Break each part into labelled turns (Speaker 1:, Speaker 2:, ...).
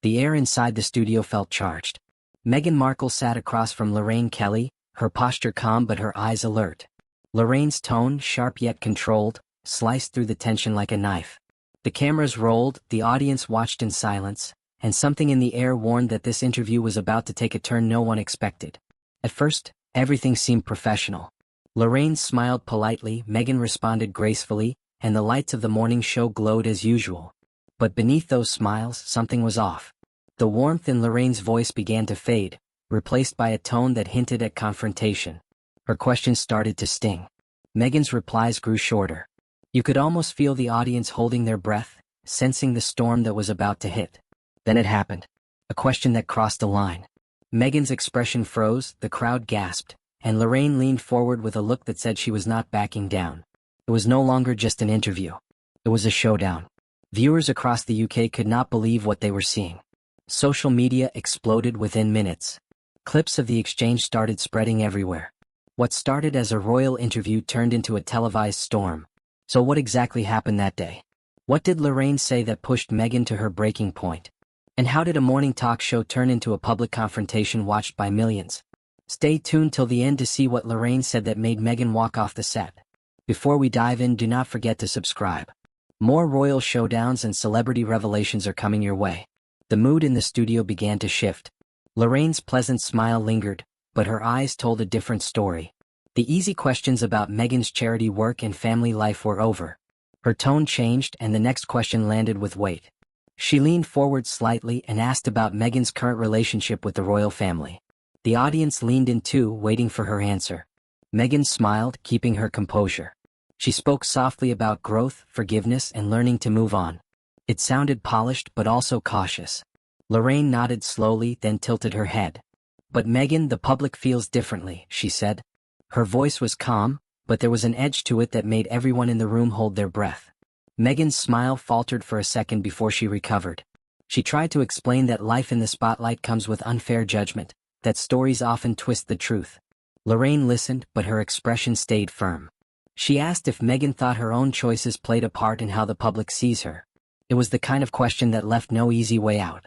Speaker 1: The air inside the studio felt charged. Meghan Markle sat across from Lorraine Kelly, her posture calm but her eyes alert. Lorraine's tone, sharp yet controlled, sliced through the tension like a knife. The cameras rolled, the audience watched in silence, and something in the air warned that this interview was about to take a turn no one expected. At first, everything seemed professional. Lorraine smiled politely, Meghan responded gracefully, and the lights of the morning show glowed as usual. But beneath those smiles, something was off. The warmth in Lorraine's voice began to fade, replaced by a tone that hinted at confrontation. Her questions started to sting. Meghan's replies grew shorter. You could almost feel the audience holding their breath, sensing the storm that was about to hit. Then it happened. A question that crossed a line. Meghan's expression froze, the crowd gasped, and Lorraine leaned forward with a look that said she was not backing down. It was no longer just an interview. It was a showdown. Viewers across the UK could not believe what they were seeing. Social media exploded within minutes. Clips of the exchange started spreading everywhere. What started as a royal interview turned into a televised storm. So what exactly happened that day? What did Lorraine say that pushed Meghan to her breaking point? And how did a morning talk show turn into a public confrontation watched by millions? Stay tuned till the end to see what Lorraine said that made Meghan walk off the set. Before we dive in, do not forget to subscribe. More royal showdowns and celebrity revelations are coming your way. The mood in the studio began to shift. Lorraine's pleasant smile lingered, but her eyes told a different story. The easy questions about Meghan's charity work and family life were over. Her tone changed and the next question landed with weight. She leaned forward slightly and asked about Meghan's current relationship with the royal family. The audience leaned in too, waiting for her answer. Meghan smiled, keeping her composure. She spoke softly about growth, forgiveness, and learning to move on. It sounded polished but also cautious. Lorraine nodded slowly, then tilted her head. But Meghan, the public feels differently, she said. Her voice was calm, but there was an edge to it that made everyone in the room hold their breath. Meghan's smile faltered for a second before she recovered. She tried to explain that life in the spotlight comes with unfair judgment, that stories often twist the truth. Lorraine listened, but her expression stayed firm. She asked if Meghan thought her own choices played a part in how the public sees her. It was the kind of question that left no easy way out.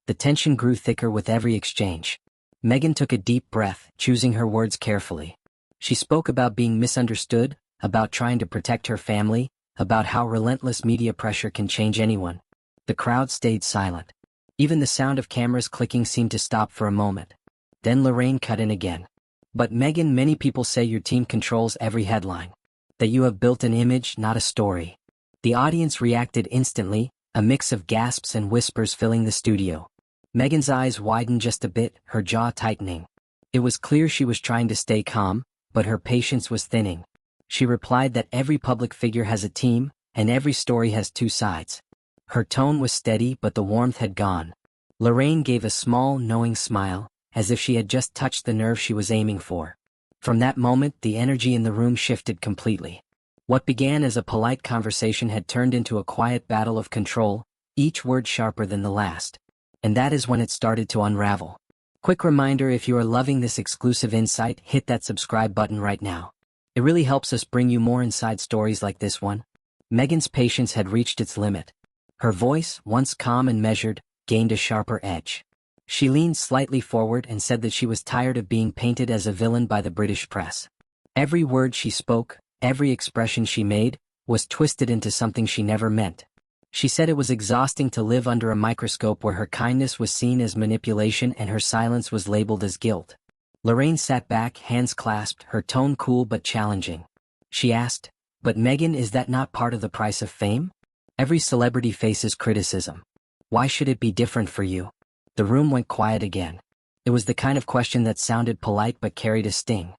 Speaker 1: The tension grew thicker with every exchange. Meghan took a deep breath, choosing her words carefully. She spoke about being misunderstood, about trying to protect her family, about how relentless media pressure can change anyone. The crowd stayed silent. Even the sound of cameras clicking seemed to stop for a moment. Then Lorraine cut in again. But Meghan, many people say your team controls every headline. That you have built an image, not a story. The audience reacted instantly, a mix of gasps and whispers filling the studio. Meghan's eyes widened just a bit, her jaw tightening. It was clear she was trying to stay calm, but her patience was thinning. She replied that every public figure has a team, and every story has two sides. Her tone was steady, but the warmth had gone. Lorraine gave a small, knowing smile, as if she had just touched the nerve she was aiming for. From that moment, the energy in the room shifted completely. What began as a polite conversation had turned into a quiet battle of control, each word sharper than the last. And that is when it started to unravel. Quick reminder, if you are loving this exclusive insight, hit that subscribe button right now. It really helps us bring you more inside stories like this one. Meghan's patience had reached its limit. Her voice, once calm and measured, gained a sharper edge. She leaned slightly forward and said that she was tired of being painted as a villain by the British press. Every word she spoke, every expression she made, was twisted into something she never meant. She said it was exhausting to live under a microscope where her kindness was seen as manipulation and her silence was labeled as guilt. Lorraine sat back, hands clasped, her tone cool but challenging. She asked, "But Meghan, is that not part of the price of fame? Every celebrity faces criticism. Why should it be different for you?" The room went quiet again. It was the kind of question that sounded polite but carried a sting.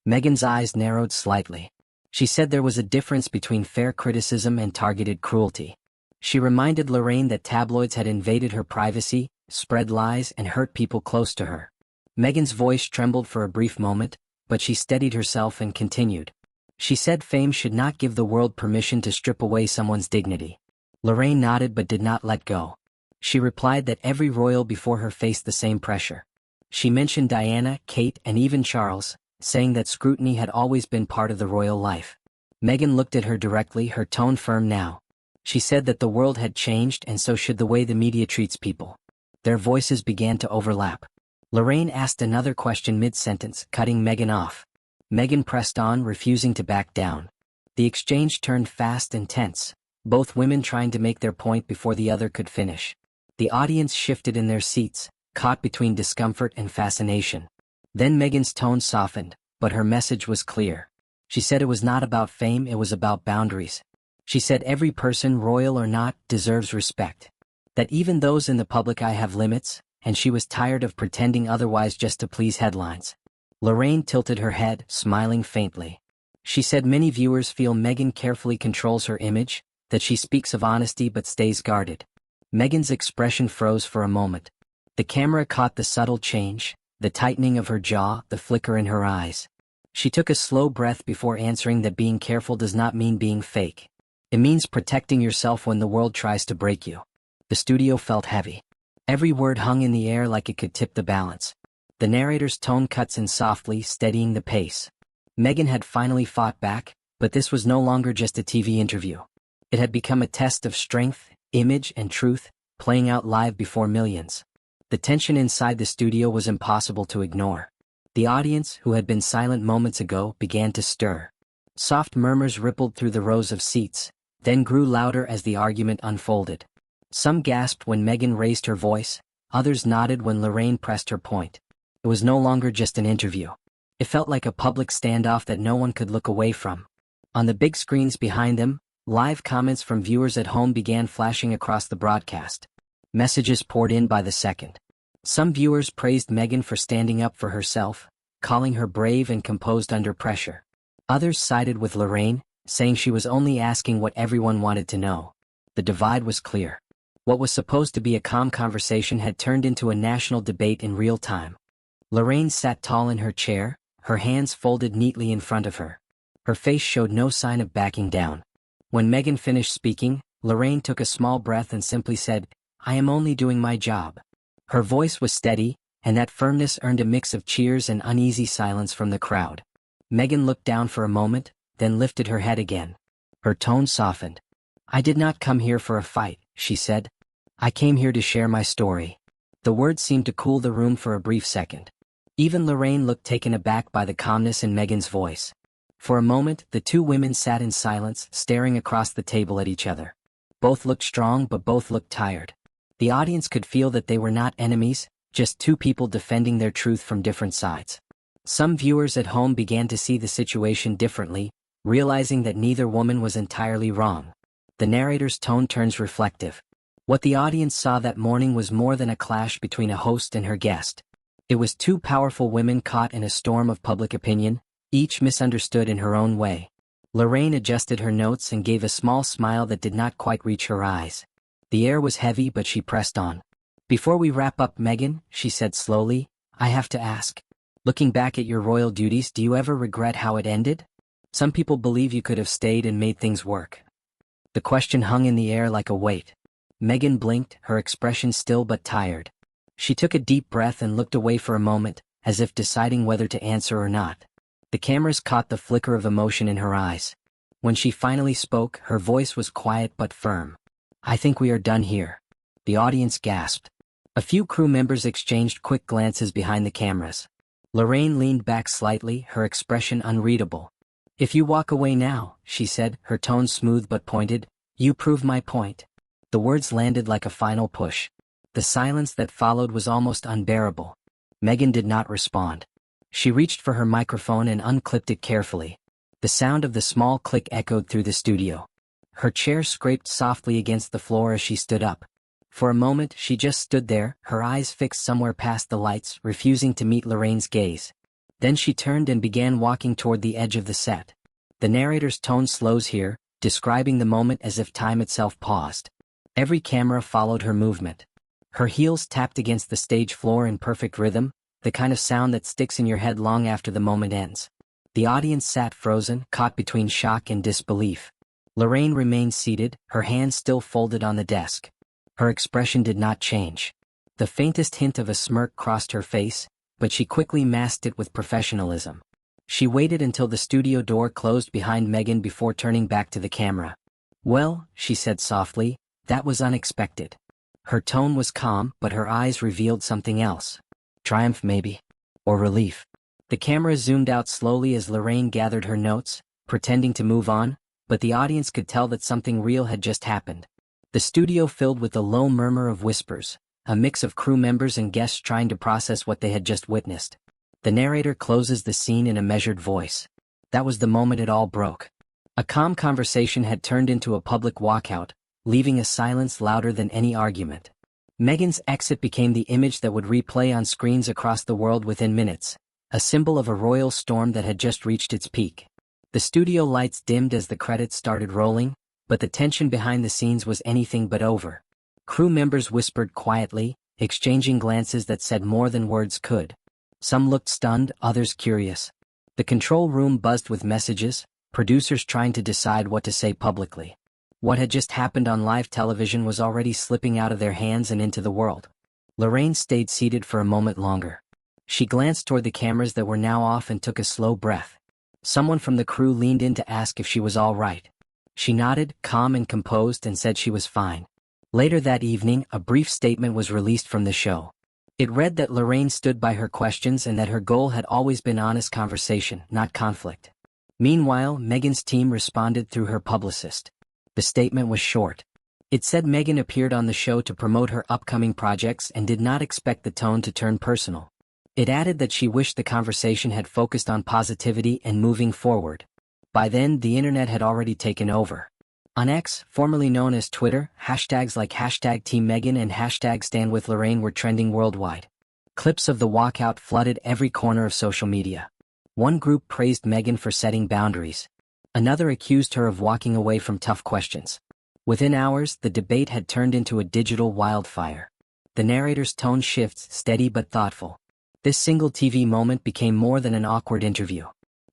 Speaker 1: Meghan's eyes narrowed slightly. She said there was a difference between fair criticism and targeted cruelty. She reminded Lorraine that tabloids had invaded her privacy, spread lies, and hurt people close to her. Meghan's voice trembled for a brief moment, but she steadied herself and continued. She said fame should not give the world permission to strip away someone's dignity. Lorraine nodded but did not let go. She replied that every royal before her faced the same pressure. She mentioned Diana, Kate, and even Charles, saying that scrutiny had always been part of the royal life. Meghan looked at her directly, her tone firm now. She said that the world had changed and so should the way the media treats people. Their voices began to overlap. Lorraine asked another question mid-sentence, cutting Meghan off. Meghan pressed on, refusing to back down. The exchange turned fast and tense, both women trying to make their point before the other could finish. The audience shifted in their seats, caught between discomfort and fascination. Then Meghan's tone softened, but her message was clear. She said it was not about fame, it was about boundaries. She said every person, royal or not, deserves respect. That even those in the public eye have limits, and she was tired of pretending otherwise just to please headlines. Lorraine tilted her head, smiling faintly. She said many viewers feel Meghan carefully controls her image, that she speaks of honesty but stays guarded. Meghan's expression froze for a moment. The camera caught the subtle change, the tightening of her jaw, the flicker in her eyes. She took a slow breath before answering that being careful does not mean being fake. It means protecting yourself when the world tries to break you. The studio felt heavy. Every word hung in the air like it could tip the balance. The narrator's tone cuts in softly, steadying the pace. Meghan had finally fought back, but this was no longer just a TV interview. It had become a test of strength, image, and truth, playing out live before millions. The tension inside the studio was impossible to ignore. The audience, who had been silent moments ago, began to stir. Soft murmurs rippled through the rows of seats, then grew louder as the argument unfolded. Some gasped when Meghan raised her voice, others nodded when Lorraine pressed her point. It was no longer just an interview. It felt like a public standoff that no one could look away from. On the big screens behind them, live comments from viewers at home began flashing across the broadcast. Messages poured in by the second. Some viewers praised Meghan for standing up for herself, calling her brave and composed under pressure. Others sided with Lorraine, saying she was only asking what everyone wanted to know. The divide was clear. What was supposed to be a calm conversation had turned into a national debate in real time. Lorraine sat tall in her chair, her hands folded neatly in front of her. Her face showed no sign of backing down. When Meghan finished speaking, Lorraine took a small breath and simply said, "I am only doing my job." Her voice was steady, and that firmness earned a mix of cheers and uneasy silence from the crowd. Meghan looked down for a moment, then lifted her head again. Her tone softened. "I did not come here for a fight," she said. "I came here to share my story." The words seemed to cool the room for a brief second. Even Lorraine looked taken aback by the calmness in Meghan's voice. For a moment, the two women sat in silence, staring across the table at each other. Both looked strong, but both looked tired. The audience could feel that they were not enemies, just two people defending their truth from different sides. Some viewers at home began to see the situation differently, realizing that neither woman was entirely wrong. The narrator's tone turns reflective. What the audience saw that morning was more than a clash between a host and her guest. It was two powerful women caught in a storm of public opinion, each misunderstood in her own way. Lorraine adjusted her notes and gave a small smile that did not quite reach her eyes. The air was heavy, but she pressed on. "Before we wrap up, Meghan," she said slowly, "I have to ask. Looking back at your royal duties, do you ever regret how it ended? Some people believe you could have stayed and made things work." The question hung in the air like a weight. Meghan blinked, her expression still but tired. She took a deep breath and looked away for a moment, as if deciding whether to answer or not. The cameras caught the flicker of emotion in her eyes. When she finally spoke, her voice was quiet but firm. "I think we are done here." The audience gasped. A few crew members exchanged quick glances behind the cameras. Lorraine leaned back slightly, her expression unreadable. "If you walk away now," she said, her tone smooth but pointed, "you prove my point." The words landed like a final push. The silence that followed was almost unbearable. Meghan did not respond. She reached for her microphone and unclipped it carefully. The sound of the small click echoed through the studio. Her chair scraped softly against the floor as she stood up. For a moment, she just stood there, her eyes fixed somewhere past the lights, refusing to meet Lorraine's gaze. Then she turned and began walking toward the edge of the set. The narrator's tone slows here, describing the moment as if time itself paused. Every camera followed her movement. Her heels tapped against the stage floor in perfect rhythm, the kind of sound that sticks in your head long after the moment ends. The audience sat frozen, caught between shock and disbelief. Lorraine remained seated, her hands still folded on the desk. Her expression did not change. The faintest hint of a smirk crossed her face, but she quickly masked it with professionalism. She waited until the studio door closed behind Meghan before turning back to the camera. "Well," she said softly, "that was unexpected." Her tone was calm, but her eyes revealed something else. Triumph maybe. Or relief. The camera zoomed out slowly as Lorraine gathered her notes, pretending to move on, but the audience could tell that something real had just happened. The studio filled with a low murmur of whispers, a mix of crew members and guests trying to process what they had just witnessed. The narrator closes the scene in a measured voice. That was the moment it all broke. A calm conversation had turned into a public walkout, leaving a silence louder than any argument. Meghan's exit became the image that would replay on screens across the world within minutes, a symbol of a royal storm that had just reached its peak. The studio lights dimmed as the credits started rolling, but the tension behind the scenes was anything but over. Crew members whispered quietly, exchanging glances that said more than words could. Some looked stunned, others curious. The control room buzzed with messages, producers trying to decide what to say publicly. What had just happened on live television was already slipping out of their hands and into the world. Lorraine stayed seated for a moment longer. She glanced toward the cameras that were now off and took a slow breath. Someone from the crew leaned in to ask if she was all right. She nodded, calm and composed, and said she was fine. Later that evening, a brief statement was released from the show. It read that Lorraine stood by her questions and that her goal had always been honest conversation, not conflict. Meanwhile, Meghan's team responded through her publicist. The statement was short. It said Meghan appeared on the show to promote her upcoming projects and did not expect the tone to turn personal. It added that she wished the conversation had focused on positivity and moving forward. By then, the internet had already taken over. On X, formerly known as Twitter, hashtags like #TeamMeghan and #StandWithLorraine were trending worldwide. Clips of the walkout flooded every corner of social media. One group praised Meghan for setting boundaries. Another accused her of walking away from tough questions. Within hours, the debate had turned into a digital wildfire. The narrator's tone shifts, steady but thoughtful. This single TV moment became more than an awkward interview.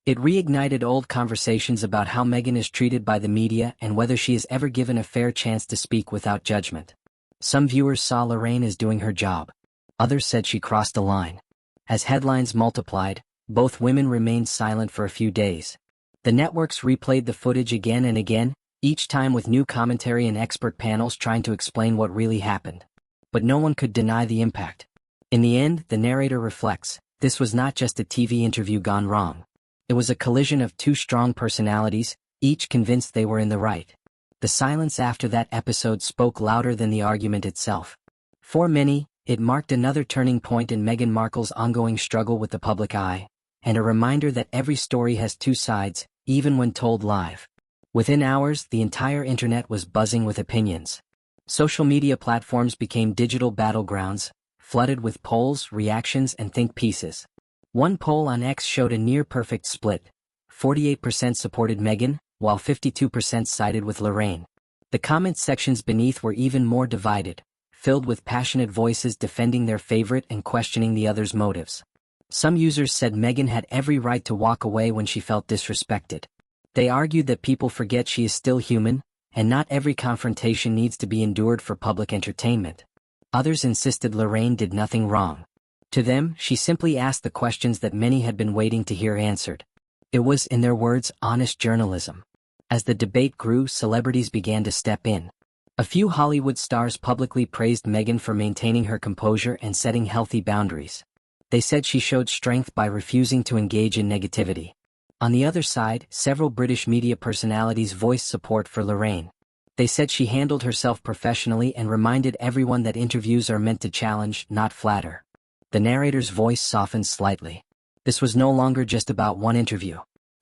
Speaker 1: It reignited old conversations about how Meghan is treated by the media and whether she is ever given a fair chance to speak without judgment. Some viewers saw Lorraine as doing her job. Others said she crossed a line. As headlines multiplied, both women remained silent for a few days. The networks replayed the footage again and again, each time with new commentary and expert panels trying to explain what really happened. But no one could deny the impact. In the end, the narrator reflects, this was not just a TV interview gone wrong. It was a collision of two strong personalities, each convinced they were in the right. The silence after that episode spoke louder than the argument itself. For many, it marked another turning point in Meghan Markle's ongoing struggle with the public eye, and a reminder that every story has two sides, even when told live. Within hours, the entire internet was buzzing with opinions. Social media platforms became digital battlegrounds, flooded with polls, reactions, and think pieces. One poll on X showed a near-perfect split. 48% supported Meghan, while 52% sided with Lorraine. The comment sections beneath were even more divided, filled with passionate voices defending their favorite and questioning the other's motives. Some users said Meghan had every right to walk away when she felt disrespected. They argued that people forget she is still human, and not every confrontation needs to be endured for public entertainment. Others insisted Lorraine did nothing wrong. To them, she simply asked the questions that many had been waiting to hear answered. It was, in their words, honest journalism. As the debate grew, celebrities began to step in. A few Hollywood stars publicly praised Meghan for maintaining her composure and setting healthy boundaries. They said she showed strength by refusing to engage in negativity. On the other side, several British media personalities voiced support for Lorraine. They said she handled herself professionally and reminded everyone that interviews are meant to challenge, not flatter. The narrator's voice softened slightly. This was no longer just about one interview.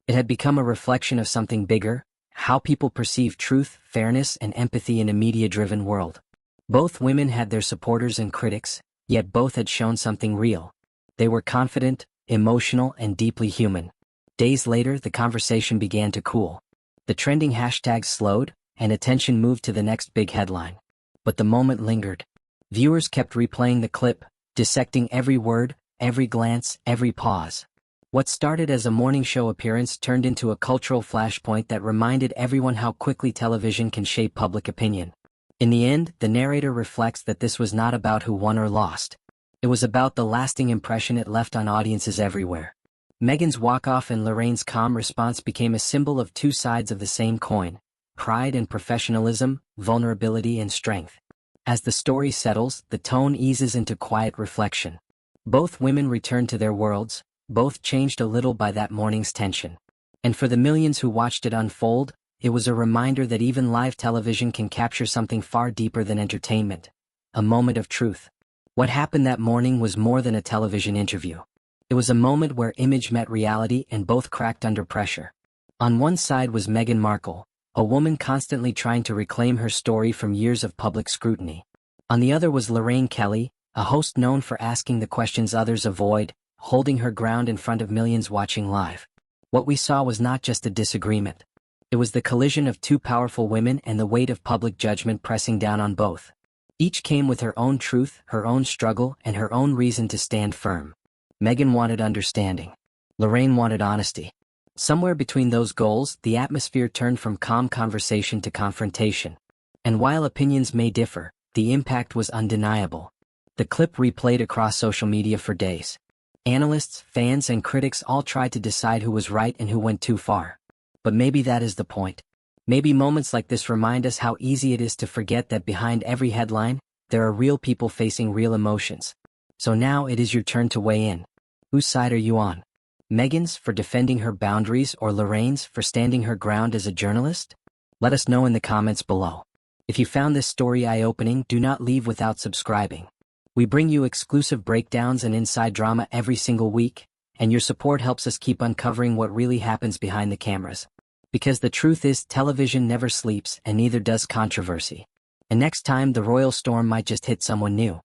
Speaker 1: It had become a reflection of something bigger, how people perceive truth, fairness, and empathy in a media-driven world. Both women had their supporters and critics, yet both had shown something real. They were confident, emotional, and deeply human. Days later, the conversation began to cool. The trending hashtags slowed, and attention moved to the next big headline. But the moment lingered. Viewers kept replaying the clip, dissecting every word, every glance, every pause. What started as a morning show appearance turned into a cultural flashpoint that reminded everyone how quickly television can shape public opinion. In the end, the narrator reflects that this was not about who won or lost. It was about the lasting impression it left on audiences everywhere. Meghan's walk-off and Lorraine's calm response became a symbol of two sides of the same coin: pride and professionalism, vulnerability and strength. As the story settles, the tone eases into quiet reflection. Both women return to their worlds, both changed a little by that morning's tension. And for the millions who watched it unfold, it was a reminder that even live television can capture something far deeper than entertainment. A moment of truth. What happened that morning was more than a television interview. It was a moment where image met reality and both cracked under pressure. On one side was Meghan Markle, a woman constantly trying to reclaim her story from years of public scrutiny. On the other was Lorraine Kelly, a host known for asking the questions others avoid, holding her ground in front of millions watching live. What we saw was not just a disagreement. It was the collision of two powerful women and the weight of public judgment pressing down on both. Each came with her own truth, her own struggle, and her own reason to stand firm. Meghan wanted understanding. Lorraine wanted honesty. Somewhere between those goals, the atmosphere turned from calm conversation to confrontation. And while opinions may differ, the impact was undeniable. The clip replayed across social media for days. Analysts, fans, and critics all tried to decide who was right and who went too far. But maybe that is the point. Maybe moments like this remind us how easy it is to forget that behind every headline, there are real people facing real emotions. So now it is your turn to weigh in. Whose side are you on? Meghan's for defending her boundaries or Lorraine's for standing her ground as a journalist? Let us know in the comments below. If you found this story eye-opening, do not leave without subscribing. We bring you exclusive breakdowns and inside drama every single week, and your support helps us keep uncovering what really happens behind the cameras. Because the truth is, television never sleeps and neither does controversy. And next time, the royal storm might just hit someone new.